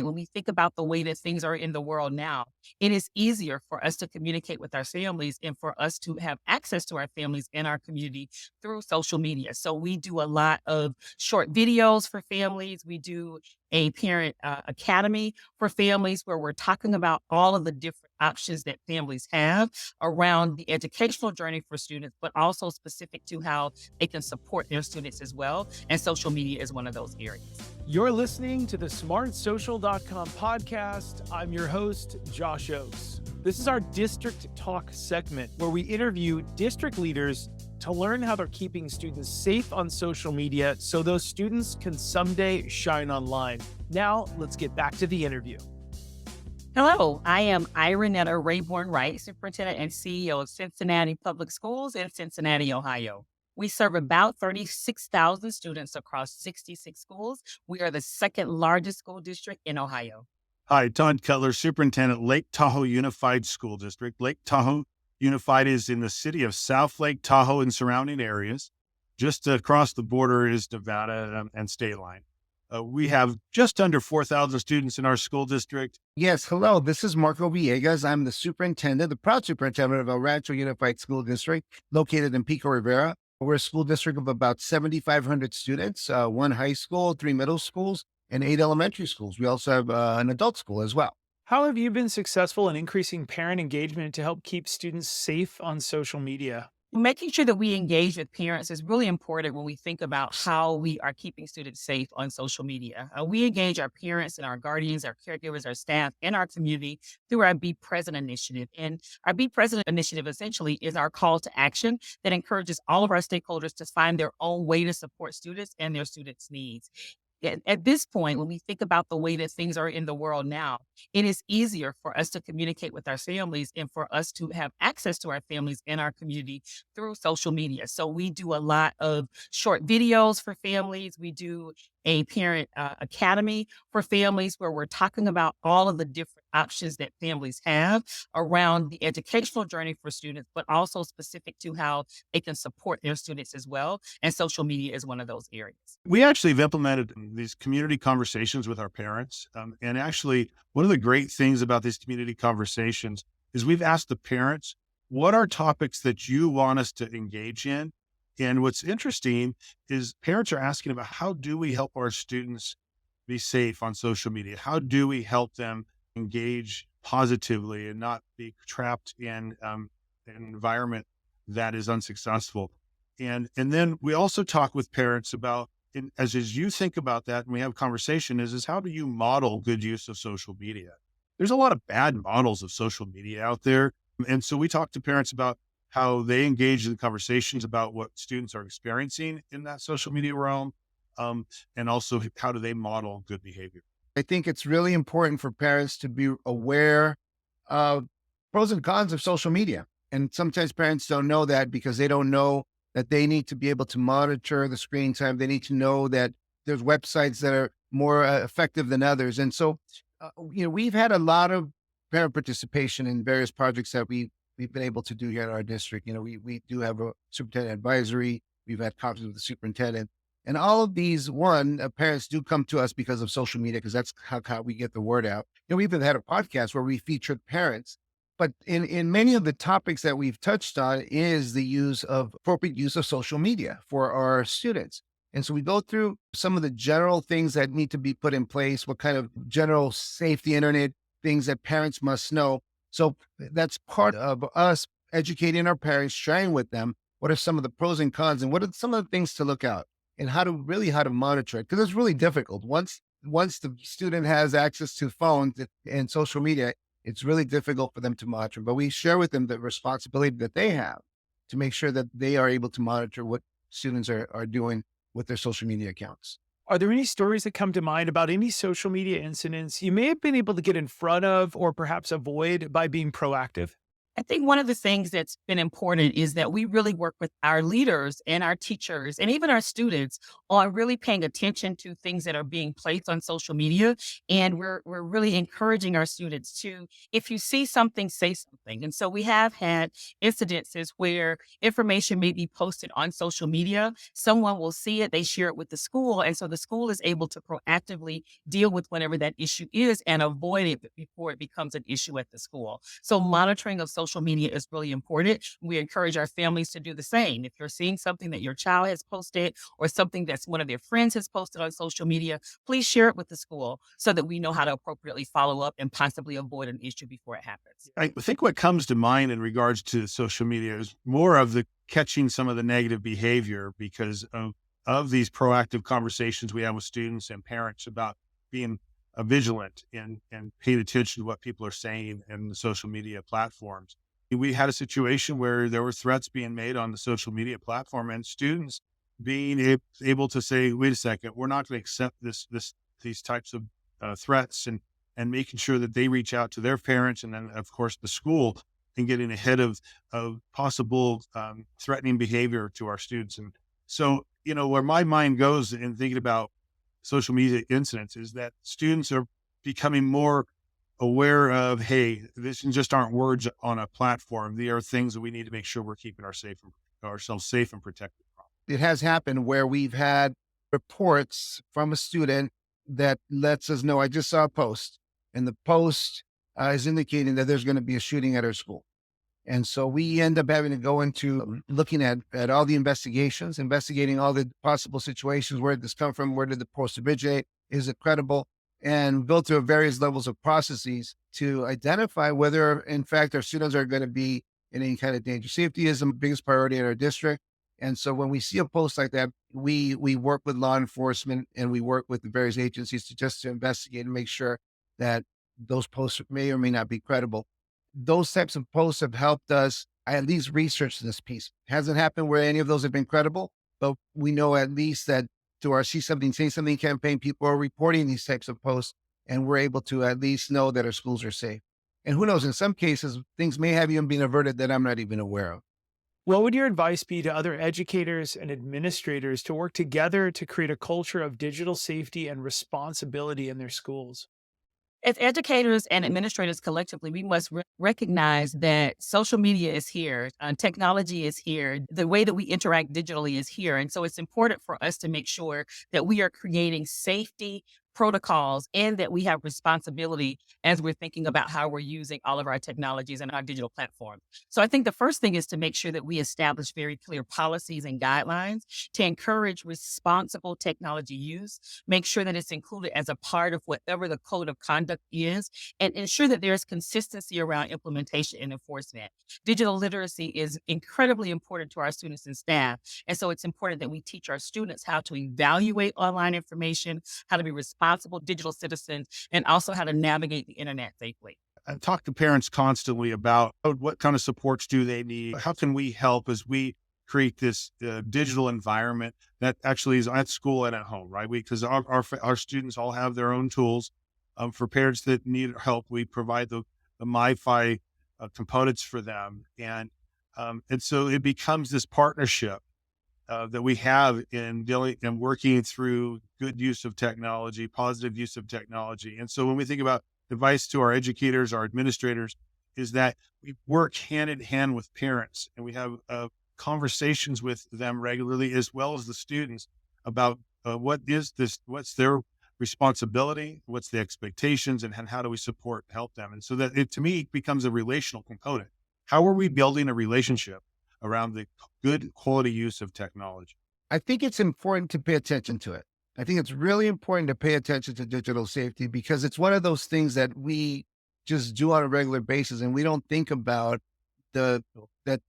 When we think about the way that things are in the world now, it is easier for us to communicate with our families and for us to have access to our families in our community through social media. So we do a lot of short videos for families. We do a parent academy for families where we're talking about all of the different options that families have around the educational journey for students, but also specific to how they can support their students as well. And social media is one of those areas. You're listening to the smartsocial.com podcast. I'm your host, Josh Oakes. This is our District Talk segment where we interview district leaders to learn how they're keeping students safe on social media so those students can someday shine online. Now, let's get back to the interview. Hello, I am Ironetta Rayborn Wright, Superintendent and CEO of Cincinnati Public Schools in Cincinnati, Ohio. We serve about 36,000 students across 66 schools. We are the second largest school district in Ohio. Hi, Todd Cutler, Superintendent, Lake Tahoe Unified School District. Lake Tahoe Unified is in the city of South Lake Tahoe and surrounding areas. Just across the border is Nevada and state line. We have just under 4,000 students in our school district. Yes, hello. This is Marco Villegas. I'm the superintendent, the proud superintendent of El Rancho Unified School District, located in Pico Rivera. We're a school district of about 7,500 students, one high school, 3 middle schools, and 8 elementary schools. We also have an adult school as well. How have you been successful in increasing parent engagement to help keep students safe on social media? Making sure that we engage with parents is really important when we think about how we are keeping students safe on social media. We engage our parents and our guardians, our caregivers, our staff, and our community through our Be Present initiative. And our Be Present initiative essentially is our call to action that encourages all of our stakeholders to find their own way to support students and their students' needs. At this point, when we think about the way that things are in the world now, it is easier for us to communicate with our families and for us to have access to our families in our community through social media. So we do a lot of short videos for families. We do a parent academy for families where we're talking about all of the different options that families have around the educational journey for students, but also specific to how they can support their students as well. And social media is one of those areas. We actually have implemented these community conversations with our parents. And actually, one of the great things about these community conversations is we've asked the parents, what are topics that you want us to engage in? And what's interesting is parents are asking about how do we help our students be safe on social media? How do we help them engage positively and not be trapped in an environment that is unsuccessful? And then we also talk with parents about, as you think about that, and we have conversation is how do you model good use of social media? There's a lot of bad models of social media out there. And so we talk to parents about how they engage in conversations about what students are experiencing in that social media realm, and also how do they model good behavior. I think it's really important for parents to be aware of pros and cons of social media. And sometimes parents don't know that because they don't know that they need to be able to monitor the screen time. They need to know that there's websites that are more effective than others. And so, we've had a lot of parent participation in various projects that we've been able to do here in our district. We do have a superintendent advisory. We've had conferences with the superintendent. And all of these, parents do come to us because of social media, because that's how we get the word out. We even had a podcast where we featured parents. But in many of the topics that we've touched on is the appropriate use of social media for our students. And so we go through some of the general things that need to be put in place, what kind of general safety internet things that parents must know. So that's part of us educating our parents, sharing with them what are some of the pros and cons and what are some of the things to look out and how to monitor it. Because it's really difficult. Once the student has access to phones and social media, it's really difficult for them to monitor. But we share with them the responsibility that they have to make sure that they are able to monitor what students are doing with their social media accounts. Are there any stories that come to mind about any social media incidents you may have been able to get in front of or perhaps avoid by being proactive? I think one of the things that's been important is that we really work with our leaders and our teachers and even our students on really paying attention to things that are being placed on social media. And we're really encouraging our students to, if you see something, say something. And so we have had incidences where information may be posted on social media. Someone will see it, they share it with the school. And so the school is able to proactively deal with whatever that issue is and avoid it before it becomes an issue at the school. So monitoring of social media is really important. We encourage our families to do the same. If you're seeing something that your child has posted or something that's one of their friends has posted on social media, please share it with the school so that we know how to appropriately follow up and possibly avoid an issue before it happens. I think what comes to mind in regards to social media is more of the catching some of the negative behavior because of these proactive conversations we have with students and parents about being vigilant and paying attention to what people are saying in the social media platforms. We had a situation where there were threats being made on the social media platform and students being able to say, wait a second, we're not going to accept these types of threats and making sure that they reach out to their parents and then of course the school and getting ahead of possible threatening behavior to our students. And so, where my mind goes in thinking about social media incidents is that students are becoming more aware of, hey, this just aren't words on a platform. They are things that we need to make sure we're keeping ourselves safe and protected from. It has happened where we've had reports from a student that lets us know, I just saw a post, and the post is indicating that there's going to be a shooting at our school. And so we end up having to go into looking at all the investigations, investigating all the possible situations. Where did this come from? Where did the post originate? Is it credible? And go through various levels of processes to identify whether, in fact, our students are going to be in any kind of danger. Safety is the biggest priority in our district. And so when we see a post like that, we work with law enforcement and we work with the various agencies to investigate and make sure that those posts may or may not be credible. Those types of posts have helped us at least research this piece. Hasn't happened where any of those have been credible, but we know at least that through our See Something, Say Something campaign, people are reporting these types of posts, and we're able to at least know that our schools are safe. And who knows, in some cases, things may have even been averted that I'm not even aware of. What would your advice be to other educators and administrators to work together to create a culture of digital safety and responsibility in their schools? As educators and administrators collectively, we must recognize that social media is here, technology is here, the way that we interact digitally is here. And so it's important for us to make sure that we are creating safety protocols and that we have responsibility as we're thinking about how we're using all of our technologies and our digital platforms. So I think the first thing is to make sure that we establish very clear policies and guidelines to encourage responsible technology use, make sure that it's included as a part of whatever the code of conduct is, and ensure that there's consistency around implementation and enforcement. Digital literacy is incredibly important to our students and staff. And so it's important that we teach our students how to evaluate online information, how to be responsible digital citizens, and also how to navigate the internet safely. I talk to parents constantly about what kind of supports do they need? How can we help as we create this digital environment that actually is at school and at home, right? Because our students all have their own tools. For parents that need help, we provide the MiFi components for them. And so it becomes this partnership that we have in dealing and working through good use of technology, positive use of technology. And so when we think about advice to our educators, our administrators, is that we work hand in hand with parents and we have conversations with them regularly, as well as the students about what's their responsibility, what's the expectations, and how do we support, help them. And so that to me, becomes a relational component. How are we building a relationship around the good quality use of technology? I think it's important to pay attention to it. I think it's really important to pay attention to digital safety because it's one of those things that we just do on a regular basis, and we don't think about that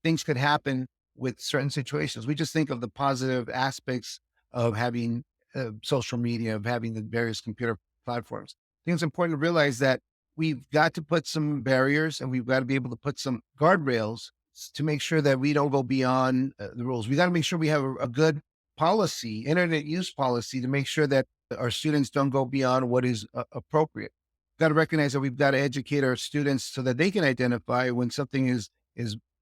things could happen with certain situations. We just think of the positive aspects of having social media, of having the various computer platforms. I think it's important to realize that we've got to put some barriers and we've got to be able to put some guardrails to make sure that we don't go beyond the rules. We got to make sure we have a good policy, internet use policy, to make sure that our students don't go beyond what is appropriate. got to recognize that we've got to educate our students so that they can identify when something is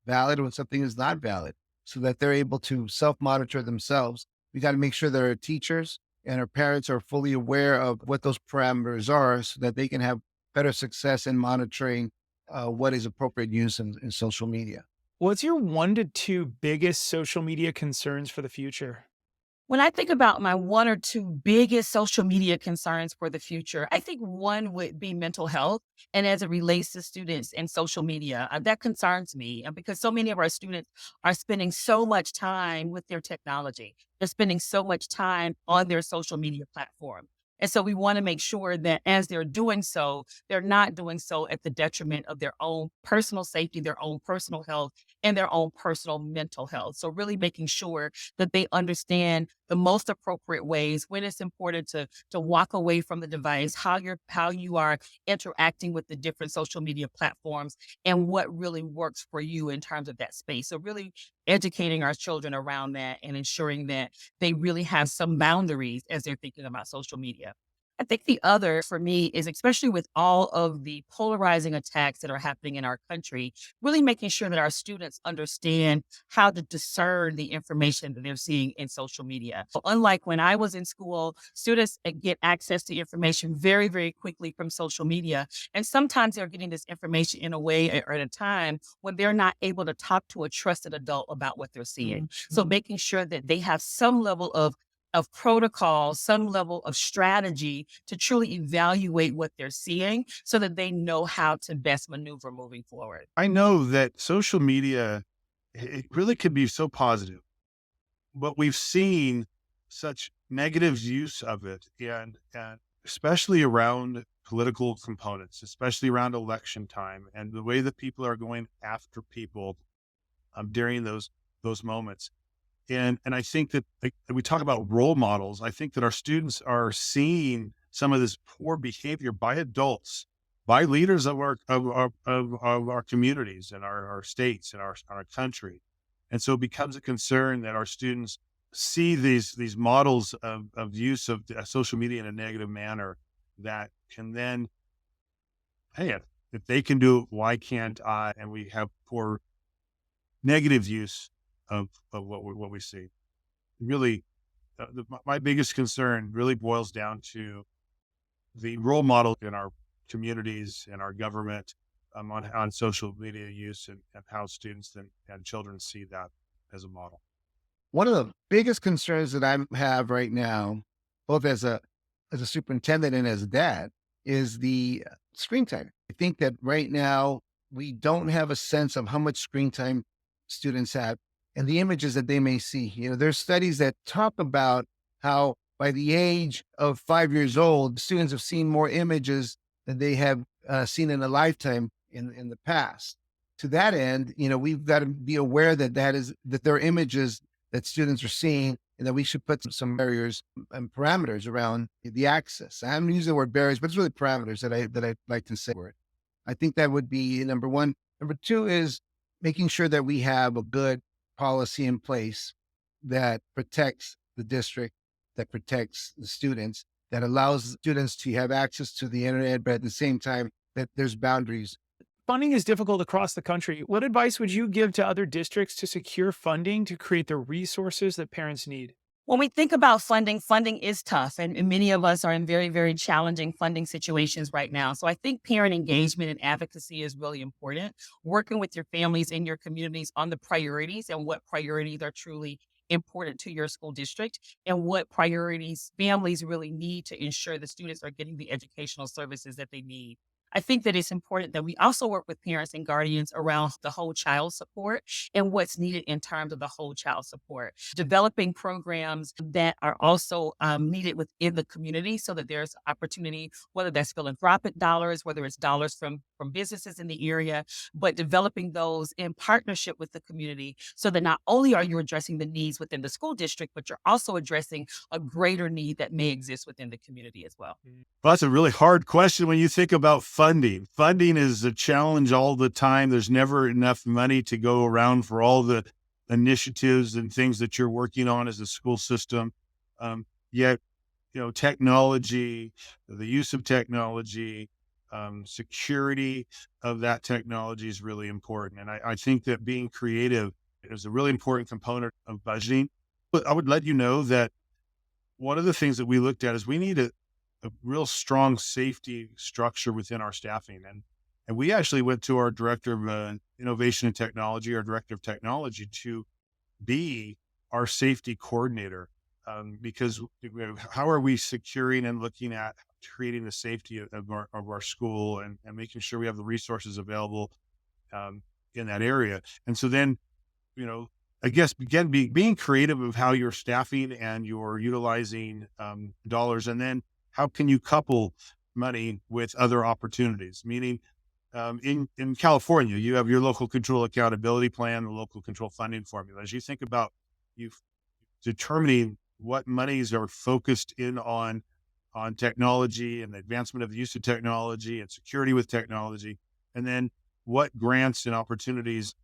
valid, when something is not valid, so that they're able to self-monitor themselves. We got to make sure that our teachers and our parents are fully aware of what those parameters are so that they can have better success in monitoring what is appropriate use in social media. What's your 1 to 2 biggest social media concerns for the future? When I think about my one or two biggest social media concerns for the future, I think one would be mental health. And as it relates to students and social media, that concerns me because so many of our students are spending so much time with their technology. They're spending so much time on their social media platform. And so we want to make sure that as they're doing so, they're not doing so at the detriment of their own personal safety, their own personal health, and their own personal mental health. So really making sure that they understand the most appropriate ways when it's important to walk away from the device, how you are interacting with the different social media platforms and what really works for you in terms of that space. So really educating our children around that and ensuring that they really have some boundaries as they're thinking about social media. I think the other for me is especially with all of the polarizing attacks that are happening in our country, really making sure that our students understand how to discern the information that they're seeing in social media. So unlike when I was in school, students get access to information very, very quickly from social media. And sometimes they're getting this information in a way or at a time when they're not able to talk to a trusted adult about what they're seeing. So making sure that they have some level of protocol, some level of strategy to truly evaluate what they're seeing so that they know how to best maneuver moving forward. I know that social media, it really can be so positive, but we've seen such negative use of it, and especially around political components, especially around election time, and the way that people are going after people during those moments. And I think that, like, we talk about role models. I think that our students are seeing some of this poor behavior by adults, by leaders of our communities and our states and our country. And so it becomes a concern that our students see these models of use of social media in a negative manner that can then, hey, if they can do it, why can't I? And we have poor negative use of what we see. Really, my biggest concern really boils down to the role model in our communities and our government on social media use and how students and children see that as a model. One of the biggest concerns that I have right now, both as a superintendent and as a dad, is the screen time. I think that right now we don't have a sense of how much screen time students have and the images that they may see. There's studies that talk about how by the age of 5 years old, students have seen more images than they have seen in a lifetime in the past. To that end, we've got to be aware that there are images that students are seeing, and that we should put some barriers and parameters around the access. I'm using the word barriers, but it's really parameters that I like to say. I think that would be number one. Number two is making sure that we have a good policy in place that protects the district, that protects the students, that allows students to have access to the internet, but at the same time that there's boundaries. Funding is difficult across the country. What advice would you give to other districts to secure funding to create the resources that parents need? When we think about funding, funding is tough, and many of us are in very, very challenging funding situations right now. So I think parent engagement and advocacy is really important. Working with your families and your communities on the priorities and what priorities are truly important to your school district and what priorities families really need to ensure the students are getting the educational services that they need. I think that it's important that we also work with parents and guardians around the whole child support and what's needed in terms of the whole child support. Developing programs that are also needed within the community so that there's opportunity, whether that's philanthropic dollars, whether it's dollars from businesses in the area, but developing those in partnership with the community so that not only are you addressing the needs within the school district, but you're also addressing a greater need that may exist within the community as well. Well, that's a really hard question when you think about funding. Funding is a challenge all the time. There's never enough money to go around for all the initiatives and things that you're working on as a school system. Yet, technology, the use of technology, security of that technology is really important. And I think that being creative is a really important component of budgeting. But I would let you know that one of the things that we looked at is we need a real strong safety structure within our staffing. And we actually went to our director of innovation and technology, our director of technology, to be our safety coordinator. Because how are we securing and looking at creating the safety of our school and making sure we have the resources available in that area. And so then, I guess, again, being creative of how you're staffing and you're utilizing dollars, and then how can you couple money with other opportunities? Meaning, in California, you have your local control accountability plan, the local control funding formula. As you think about you determining what monies are focused in on technology and the advancement of the use of technology and security with technology, and then what grants and opportunities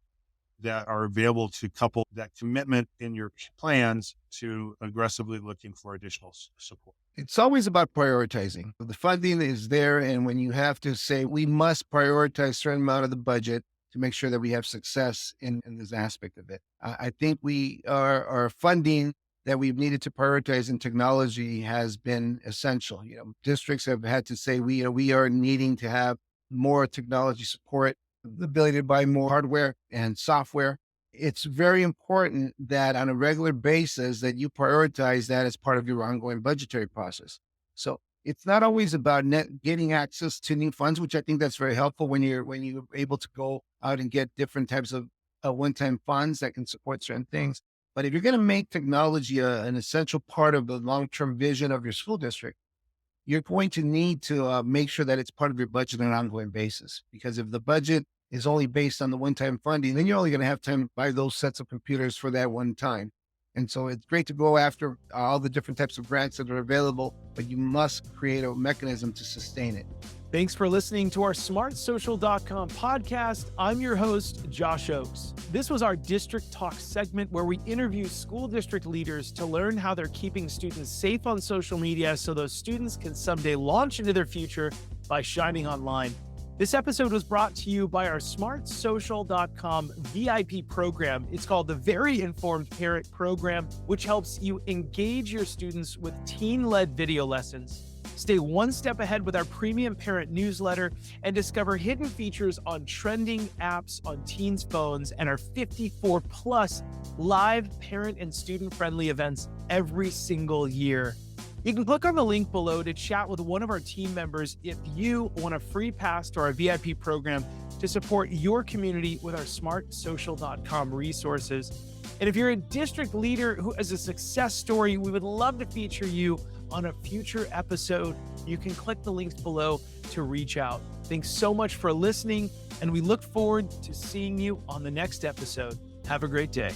that are available to couple that commitment in your plans to aggressively looking for additional support. It's always about prioritizing. The funding is there, and when you have to say we must prioritize a certain amount of the budget to make sure that we have success in this aspect of it. I think our funding that we've needed to prioritize in technology has been essential. Districts have had to say we are needing to have more technology support, the ability to buy more hardware and software. It's very important that on a regular basis that you prioritize that as part of your ongoing budgetary process. So it's not always about getting access to new funds, which I think that's very helpful when you're able to go out and get different types of one-time funds that can support certain things. But if you're going to make technology an essential part of the long-term vision of your school district, you're going to need to make sure that it's part of your budget on an ongoing basis. Because if the budget is only based on the one-time funding, then you're only going to have time to buy those sets of computers for that one time. And so it's great to go after all the different types of grants that are available, but you must create a mechanism to sustain it. Thanks for listening to our smartsocial.com podcast. I'm your host, Josh Oakes. This was our District Talk segment where we interview school district leaders to learn how they're keeping students safe on social media so those students can someday launch into their future by shining online. This episode was brought to you by our smartsocial.com VIP program. It's called the Very Informed Parent Program, which helps you engage your students with teen-led video lessons. Stay one step ahead with our premium parent newsletter and discover hidden features on trending apps on teens' phones and our 54 plus live parent and student-friendly events every single year. You can click on the link below to chat with one of our team members if you want a free pass to our VIP program to support your community with our smartsocial.com resources. And if you're a district leader who has a success story, we would love to feature you on a future episode. You can click the links below to reach out. Thanks so much for listening, and we look forward to seeing you on the next episode. Have a great day.